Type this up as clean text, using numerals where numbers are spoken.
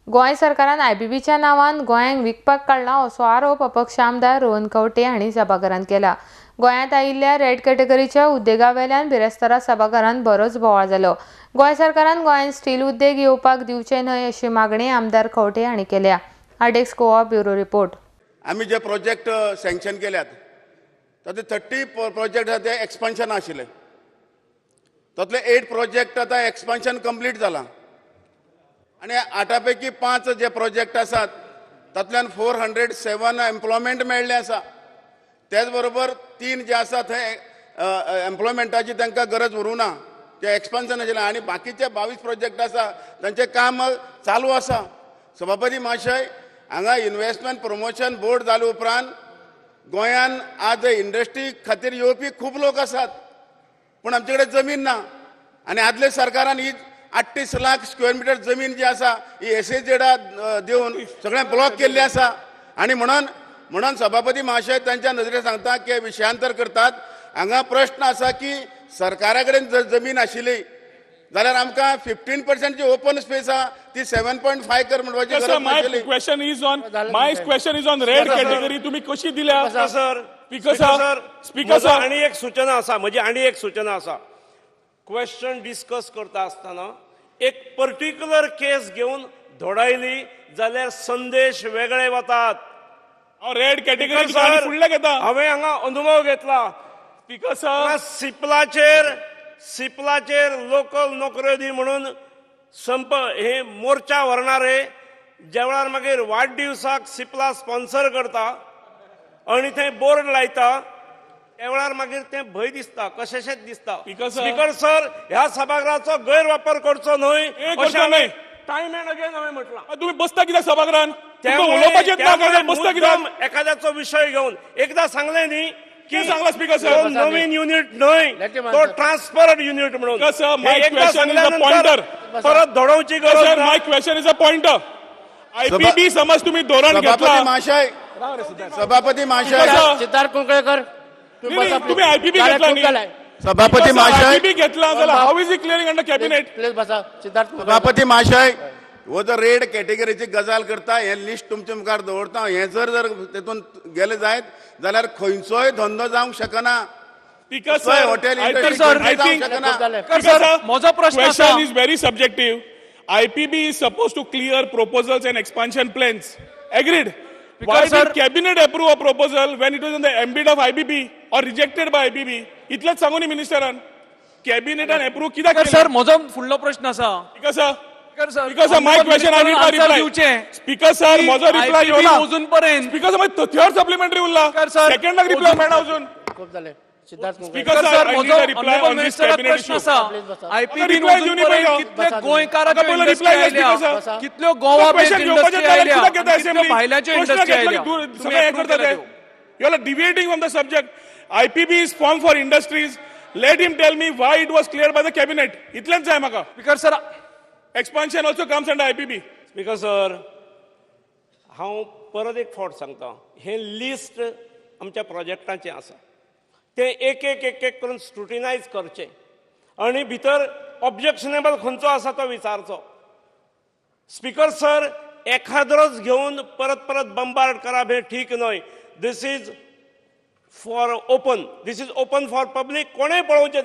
गोंय सरकारान आयबीबीच्या नांवान गोंयांक विकपाक काडला असो आरोप अपक्ष आमदार रोहन खंवटे हांणी सभाघरांत केला। गोंयांत आयिल्ल्या रेड कॅटेगरीच्या उद्देगावेल्यान बिरेस्तारा सभाघरांत बरोच बोवाळ जालो। गोंय सरकारान गोंयांत स्टील उद्देग येवपाक दिवचे न्हय अशी मागणी आमदार खंवटे हांणी केल्या। आडेक्स गोवा ब्युरो रिपोर्ट। आम्ही जे प्रोजेक्ट सँक्शन केल्यात तातूंत 30 प्रोजेक्ट आसा ते एक्सपान्शन आशिल्ले, तातूंतले 8 प्रोजेक्ट आतां एक्सपान्शन कंप्लीट जाला आनी 8 पैकी 5 जे प्रोजेक्ट आसात तातूंतल्यान 407 एम्प्लॉयमेंट मेळ्ळें आसा। त्याच बरोबर 3 जे आसा थंय एम्प्लॉयमेंटाची तांकां गरज उरूं ना, ते एक्सपान्शन आशिल्लें आनी बाकीचे 22 प्रोजेक्ट आसा तांचें काम चालू आसा। सभापती महाशय, हांगा इन्व्हेस्टमेंट प्रमोशन बोर्ड जाले उपरांत गोंयान आज इंडस्ट्री खातीर येवपी खूब लोक आसात, पूण आमचे कडेन जमीन ना आनी आदले सरकारान ही 38 लाख स्क्वेअर मिटर जमीन जी आसा ही एसएझेडा दिवन सगळें ब्लॉक केल्लें आसा आनी म्हणून सभापती महाशय तांच्या नदरेन सांगता की विशयांतर करतात। हांगा प्रश्न आसा की सरकारा कडेन जर जमीन आशिल्ली जाल्यार आमकां 15% जी ओपन स्पेस आहा ती 7.5 कर म्हणपाची गरज नाशिल्ली। My question is on red category तुम्ही कशी दिल्या सर? स्पीकर सर आणि एक सूचना आसा क्वेश्चन डिस्कस करता आसतना एक पर्टिक्युलर केस घेऊन धोडायली जाल्यार संदेश वेगळे वतात। रेड कॅटेगरी फुडले घेता। हांवें हांगा अनुभव घेतला। स्पीकर सर, सिपलाचेर लोकल नोकऱ्यो दी म्हणून संप हे मोर्चा व्हरणारे ज्या वेळार मागीर वाडदिवसाक सिपला स्पॉन्सर करता आणि थंय बोर्ड लायता त्या वेळार मागीर ते भंय दिसता, कशेशेच दिसता। स्पीकर सर, ह्या सभागृहाचो गैरवापर करचो न्हय अशें टाइम एंड अगेन हांवें म्हटलां। तुम्ही बसता कित्याक सभागृहान? बसता कित्याक? एखाद्याचो विशय घेऊन एकदा सांगले न्ही की सांगला स्पीकर सर, नवीन युनिट न्हय तो ट्रान्सफरड युनिट म्हणून परत धडवची गरज। My question is a pointer. IPB समज तुम्ही धोरण घेतला। सभापती महाशय सिद्धार्थ कुंकळेकर तुम्ही आयपीबी घेतला न्ही? सभापती महाशय आयपीबी घेतला जाल्यार how is it clearing under cabinet? Please बसा। सिद्धार्थ सभापती महाशय, हो जर रेड कॅटेगरीची गजाल करता हे लिस्ट तुमच्या मुखार दवरता, हे जर तेतून गेले जायत जाल्यार खंयचोय धंदो जावंक शकना। Speaker sir, hotel I think माझा प्रश्न question is very subjective. IPB is supposed to clear proposals and expansion plans. Agreed. Why did cabinet approve a proposal when it was in the ambit of IBB or rejected by IBB? इतलेच सांगू न्ही मिनिस्टरान, कॅबिनेटान approve कित्याक केलें? Sir म्हजो फुडलो प्रश्न आसा। Speaker sir, my question I need reply. Speaker sir, म्हजो रिप्लाय येवना अजून पर्यंत। स्पीकर सर, मागीर थर्ड सप्लिमेंटरी उरला, सेकंडाक रिप्लाय मेळना अजून। खूप झाले। सिद्धार्थ स्पीकर सर, म्हजो reply on this cabinet issue. IPB अजून पर्यंत कितले गोंयकारांच्यो इंडस्ट्री आयल्या, कितल्यो गोवा बेस्ड इंडस्ट्री आयल्या, कितल्यो भायल्याच्यो इंडस्ट्री आयल्या। You are deviating from the subject. IPB is formed for industries. Let him tell me why it was cleared by the cabinet. इतलेंच जाय म्हाका। Speaker sir, expansion also comes under IPB. Speaker sir, हांव परत एक फावट सांगता, हे list आमच्या प्रोजेक्टांचें आसा, ते एक करून स्क्रुटिनायज करचे आणि भितर ऑब्जेक्शनेबल खंयचो आसा तो विचारचो। स्पीकर सर, एखाद्रोच घेऊन परत बंबार्ड करप हे ठीक न्हय। दिस इज ओपन फॉर पब्लिक, कोणेय पळोवचें।